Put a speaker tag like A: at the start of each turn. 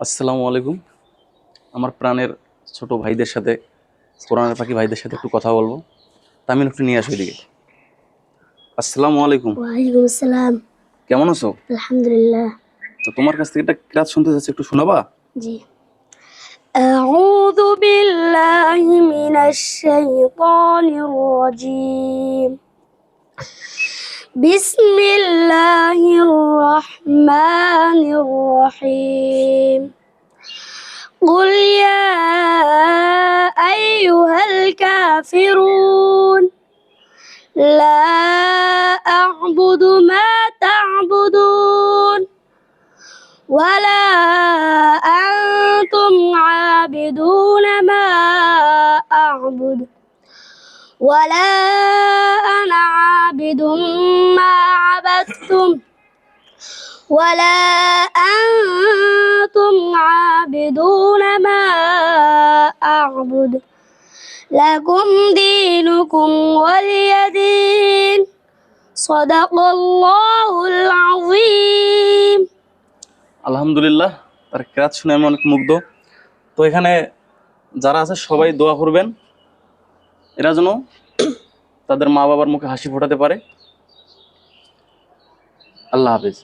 A: আসসালামু আলাইকুম। আমার প্রাণের ছোট ভাইদের সাথে, কোরআনের পাখি ভাইদের সাথে একটু কথা বলবো। তামিল একটু নিয়ে আসো এদিকে। আসসালামু আলাইকুম।
B: ওয়ালাইকুম আসসালাম।
A: কেমন আছো?
B: আলহামদুলিল্লাহ।
A: তো তোমার কাছ থেকে একটা কিরাত শুনতে চাচ্ছি, একটু শোনাবা?
B: জি। أعوذ بالله من الشيطان الرجيم. بسم الله الرحمن الرحيم. قل يا أيها الكافرون لا أعبد ما تعبدون ولا أنتم عابدون ما أعبد ولا أنا عابد ما عبدتم ولا أنتم عابدون ما أعبد لكم دينكم ولي دين. صدق الله العظيم.
A: আলহামদুলিল্লাহ, তার কিরাত শুনে আমি অনেক মুগ্ধ। তো এখানে যারা আছে সবাই দোয়া করবেন, এরা যেন তাদের মা বাবার মুখে হাসি ফোটাতে পারে। আল্লাহ হাফেজ।